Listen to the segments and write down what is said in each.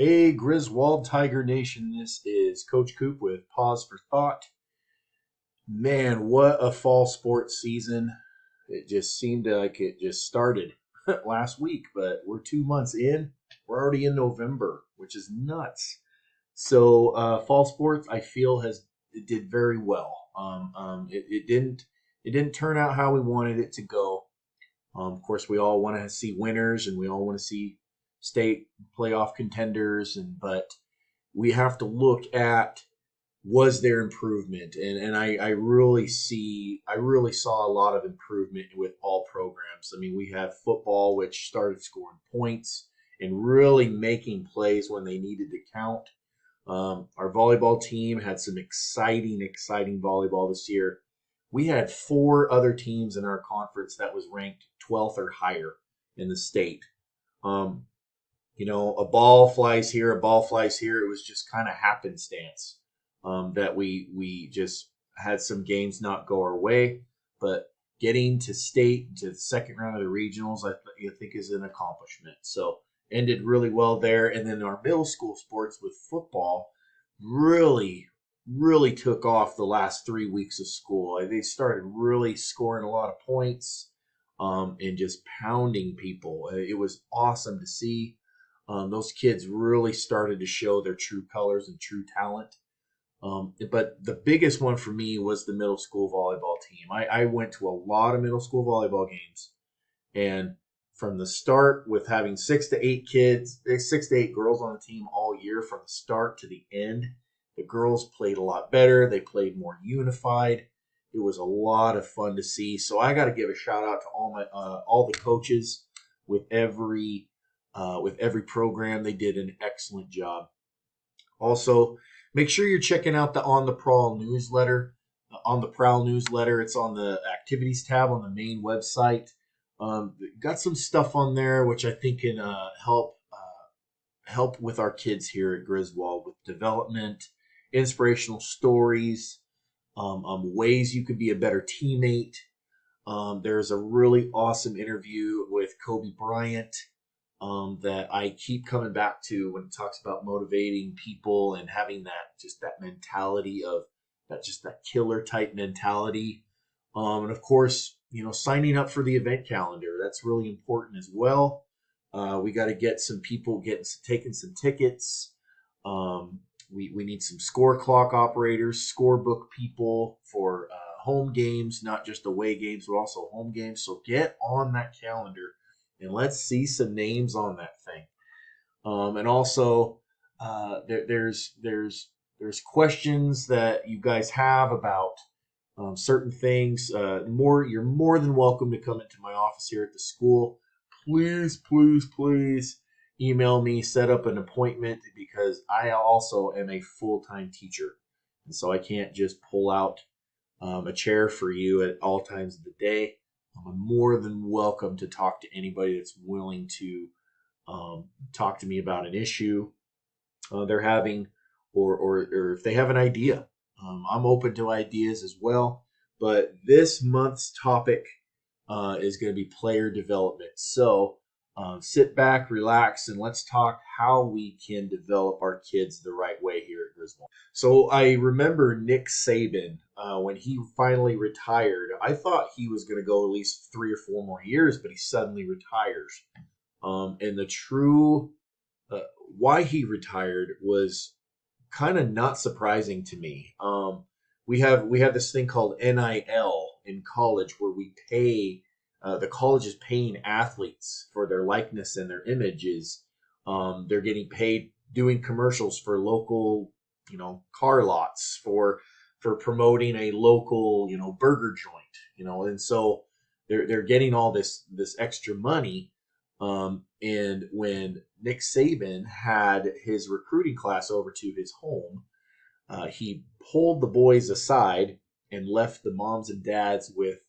Hey, Griswold Tiger Nation. This is Coach Coop with Pause for Thought. Man, what a fall sports season. It just seemed like it just started last week, but we're 2 months in. We're already in November, which is nuts. So, fall sports, I feel, it did very well. It didn't turn out how we wanted it to go. Of course, we all want to see winners, and we all want to see state playoff contenders, but we have to look at, was there improvement, and I really saw a lot of improvement with all programs. I mean, we had football, which started scoring points and really making plays when they needed to count. Our volleyball team had some exciting volleyball this year. We had four other teams in our conference that was ranked 12th or higher in the state. Um, a ball flies here, a ball flies here. It was just kind of happenstance that we just had some games not go our way, but getting to state to the second round of the regionals, I think is an accomplishment. So ended really well there, and then our middle school sports with football really took off the last 3 weeks of school. They started really scoring a lot of points and just pounding people. It was awesome to see. Those kids really started to show their true colors and true talent. But the biggest one for me was the middle school volleyball team. I went to a lot of middle school volleyball games, and from the start, with having 6 to 8 girls on the team all year, from the start to the end, the girls played a lot better. They played more unified. It was a lot of fun to see. So I got to give a shout out to all the coaches with every program. They did an excellent job. Also, make sure you're checking out the On the Prowl newsletter. On the Prowl newsletter, it's on the activities tab on the main website. Got some stuff on there which I think can help with our kids here at Griswold with development, inspirational stories, ways you could be a better teammate. There's a really awesome interview with Kobe Bryant that I keep coming back to when it talks about motivating people and having that mentality of that killer type mentality. And of course, signing up for the event calendar, that's really important as well. We got to get some people taking some tickets. We need some score clock operators, scorebook people for home games, not just away games, but also home games. So get on that calendar and let's see some names on that thing. And also, there's questions that you guys have about certain things. You're more than welcome to come into my office here at the school. Please email me, set up an appointment, because I also am a full-time teacher, and so I can't just pull out a chair for you at all times of the day. I'm more than welcome to talk to anybody that's willing to talk to me about an issue they're having, or if they have an idea. I'm open to ideas as well. But this month's topic is going to be player development. So sit back, relax, and let's talk how we can develop our kids the right way here at Griswold. So I remember Nick Saban when he finally retired. I thought he was going to go at least 3 or 4 more years, but he suddenly retires. And the true why he retired was kind of not surprising to me. We have this thing called NIL in college, where we pay the college is paying athletes for their likeness and their images. They're getting paid doing commercials for local, car lots, for promoting a local, burger joint, and so they're getting all this extra money. And when Nick Saban had his recruiting class over to his home, he pulled the boys aside and left the moms and dads with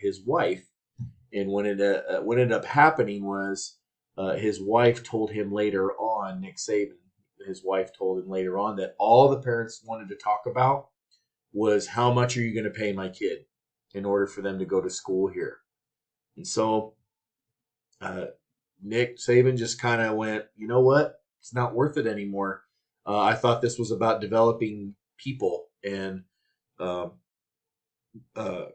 his wife. And what ended up happening was his wife told him later on, Nick Saban, his wife told him later on, that all the parents wanted to talk about was, how much are you going to pay my kid in order for them to go to school here? And so Nick Saban just kind of went, you know what? it's not worth it anymore. I thought this was about developing people and um, uh,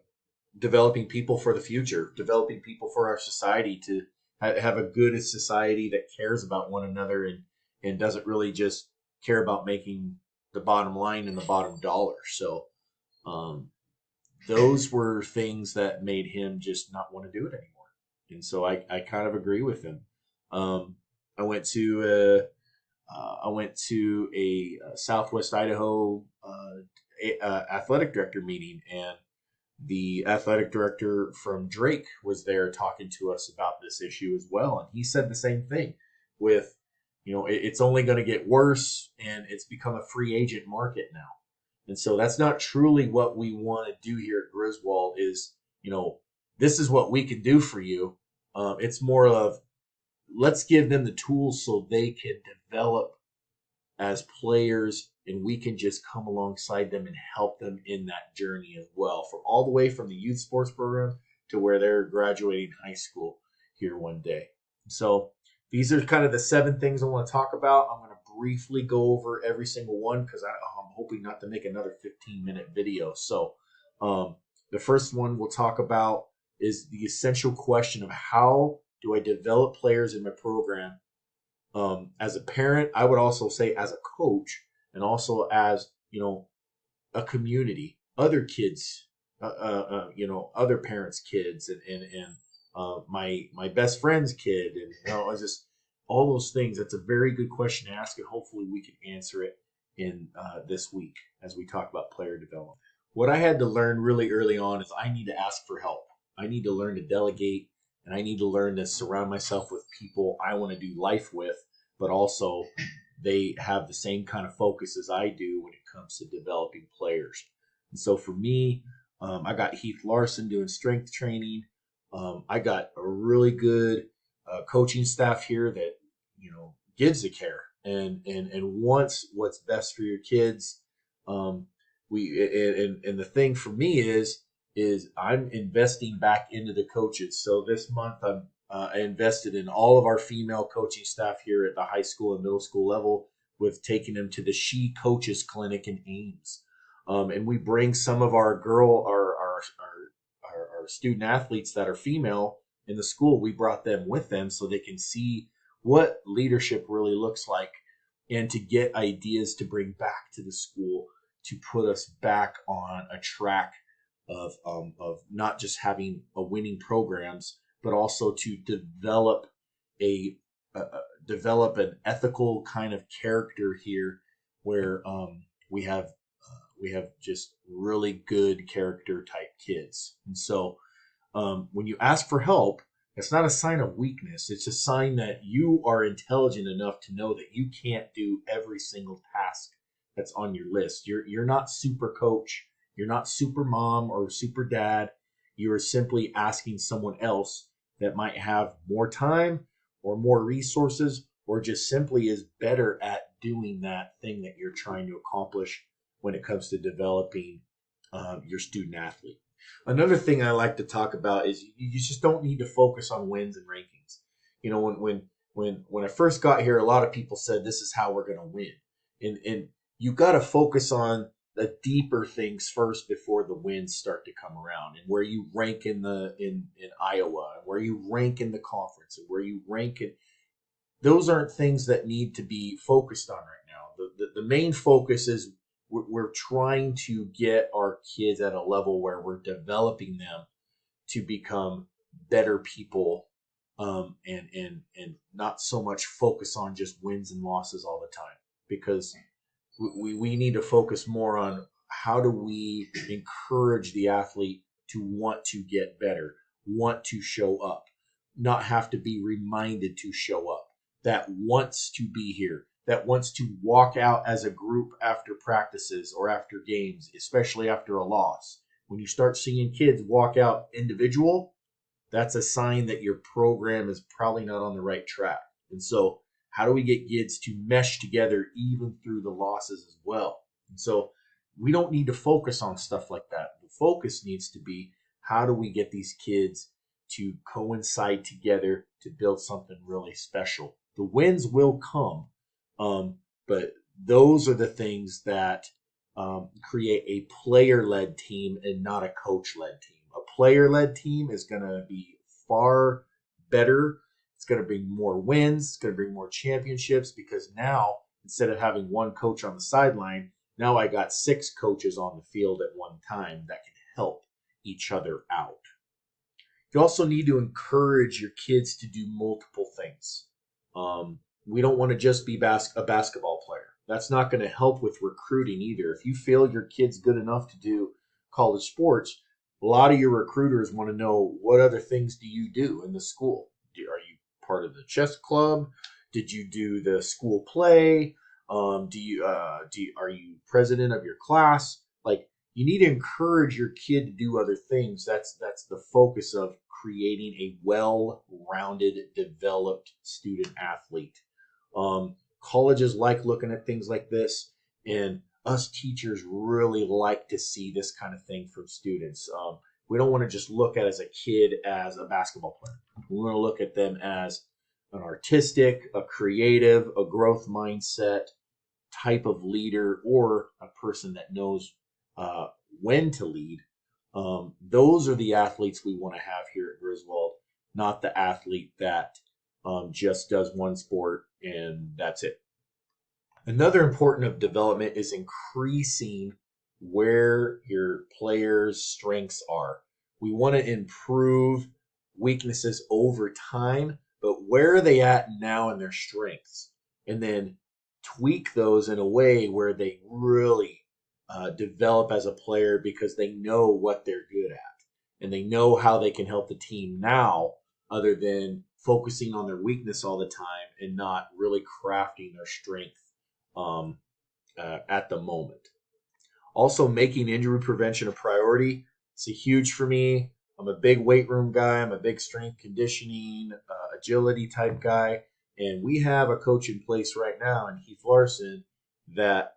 developing people for the future, developing people for our society to have a good society that cares about one another and doesn't really just care about making the bottom line and the bottom dollar. So um, those were things that made him just not want to do it anymore. And so I kind of agree with him. Um, I went to a Southwest Idaho athletic director meeting, and the athletic director from Drake was there talking to us about this issue as well, and he said the same thing. With it's only going to get worse, and it's become a free agent market now, and so that's not truly what we want to do here at Griswold. Is this is what we can do for you. It's more of let's give them the tools so they can develop as players, and we can just come alongside them and help them in that journey as well, from all the way from the youth sports program to where they're graduating high school here one day. So these are kind of the 7 things I want to talk about. I'm going to briefly go over every single one because I'm hoping not to make another 15-minute video. So the first one we'll talk about is the essential question of how do I develop players in my program. As a parent, I would also say as a coach, and also as a community, other kids, other parents' kids, and my best friend's kid, and it's just all those things. That's a very good question to ask, and hopefully we can answer it in this week as we talk about player development. What I had to learn really early on is I need to ask for help. I need to learn to delegate, and I need to learn to surround myself with people I want to do life with, but also they have the same kind of focus as I do when it comes to developing players. And so for me, I got Heath Larson doing strength training. I got a really good coaching staff here that gives the care and wants what's best for your kids. And the thing for me is I'm investing back into the coaches. So this month I invested in all of our female coaching staff here at the high school and middle school level with taking them to the She Coaches Clinic in Ames. And we bring some of our student athletes that are female in the school. We brought them with them so they can see what leadership really looks like and to get ideas to bring back to the school to put us back on a track of not just having a winning programs, but also to develop a develop an ethical kind of character here, where we have just really good character type kids. And so when you ask for help, it's not a sign of weakness. It's a sign that you are intelligent enough to know that you can't do every single task that's on your list. You're not super coach. You're not super mom or super dad. You are simply asking someone else that might have more time or more resources or just simply is better at doing that thing that you're trying to accomplish when it comes to developing your student athlete. Another thing I like to talk about is you just don't need to focus on wins and rankings. When I first got here, a lot of people said this is how we're going to win, and you got to focus on the deeper things first before the wins start to come around, and where you rank in Iowa, and where you rank in the conference, and where you rank in. Those aren't things that need to be focused on right now. The main focus is we're trying to get our kids at a level where we're developing them to become better people, and not so much focus on just wins and losses all the time, because we need to focus more on how do we encourage the athlete to want to get better, want to show up, not have to be reminded to show up, that wants to be here, that wants to walk out as a group after practices or after games, especially after a loss. When you start seeing kids walk out individual, that's a sign that your program is probably not on the right track. And so how do we get kids to mesh together even through the losses as well? And so we don't need to focus on stuff like that. The focus needs to be how do we get these kids to coincide together to build something really special. The wins will come, But those are the things that create a player-led team and not a coach-led team. A player-led team is going to be far better. It's going to bring more wins. It's going to bring more championships because now, instead of having one coach on the sideline, now I got 6 coaches on the field at one time that can help each other out. You also need to encourage your kids to do multiple things. We don't want to just be a basketball player. That's not going to help with recruiting either. If you feel your kid's good enough to do college sports, a lot of your recruiters want to know, what other things do you do in the school? Are you part of the chess club? Did you do the school play? Are you president of your class? Like, you need to encourage your kid to do other things. That's the focus of creating a well-rounded, developed student athlete. Colleges like looking at things like this, and us teachers really like to see this kind of thing from students. We don't want to just look at as a kid as a basketball player. We want to look at them as an artistic, a creative, a growth mindset type of leader, or a person that knows when to lead. Those are the athletes we want to have here at Griswold, not the athlete that just does one sport and that's it. Another important of development is increasing where your players' strengths are. We want to improve weaknesses over time, but where are they at now in their strengths? And then tweak those in a way where they really develop as a player because they know what they're good at and they know how they can help the team now, other than focusing on their weakness all the time and not really crafting their strength at the moment. Also, making injury prevention a priority. It's a huge for me. I'm a big weight room guy. I'm a big strength conditioning, agility type guy. And we have a coach in place right now, and Heath Larson, that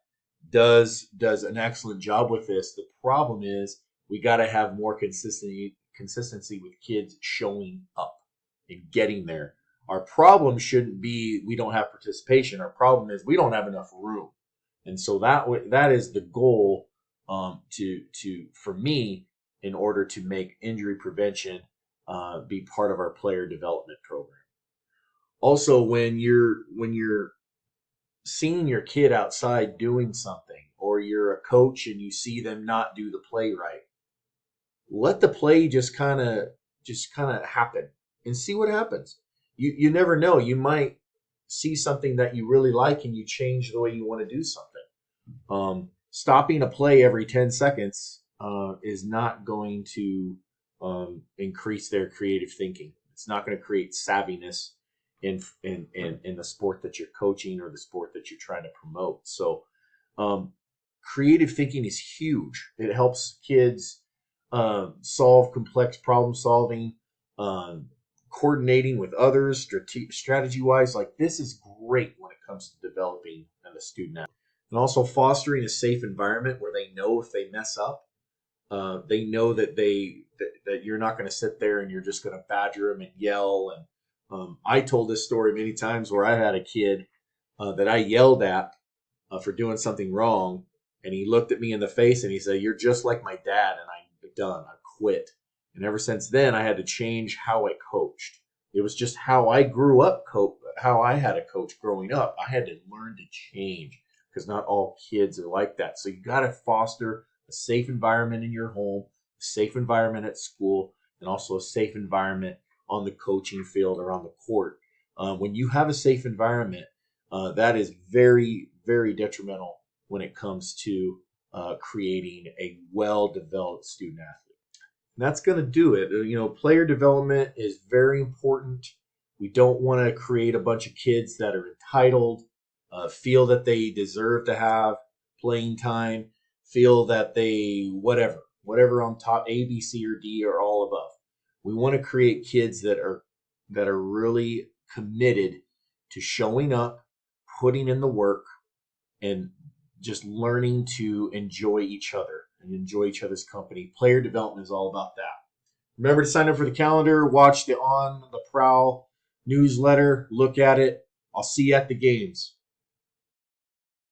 does an excellent job with this. The problem is we got to have more consistency with kids showing up and getting there. Our problem shouldn't be we don't have participation. Our problem is we don't have enough room. And so that is the goal for me, in order to make injury prevention be part of our player development program. Also, when you're seeing your kid outside doing something, or you're a coach and you see them not do the play right, let the play just kind of happen and see what happens. You never know. You might see something that you really like and you change the way you want to do something. Stopping a play every 10 seconds is not going to increase their creative thinking. It's not going to create savviness in the sport that you're coaching or the sport that you're trying to promote. So creative thinking is huge. It helps kids solve complex problem solving, coordinating with others, strategy-wise. Like, this is great when it comes to developing a student athlete. And also fostering a safe environment where they know if they mess up, they know that that you're not going to sit there and you're just going to badger them and yell. And I told this story many times where I had a kid that I yelled at for doing something wrong, and he looked at me in the face and he said, "You're just like my dad," and I'm done. I quit. And ever since then, I had to change how I coached. It was just how I grew up, how I had a coach growing up. I had to learn to change because not all kids are like that. So you got to foster a safe environment in your home, a safe environment at school, and also a safe environment on the coaching field or on the court. When you have a safe environment, that is very, very detrimental when it comes to creating a well-developed student athlete. And that's going to do it. Player development is very important. We don't want to create a bunch of kids that are entitled, feel that they deserve to have playing time, feel that they whatever on top, A, B, C, or D, or all above. We want to create kids that are really committed to showing up, putting in the work, and just learning to enjoy each other and enjoy each other's company. Player development is all about that. Remember to sign up for the calendar, watch the On the Prowl newsletter, look at it. I'll see you at the games.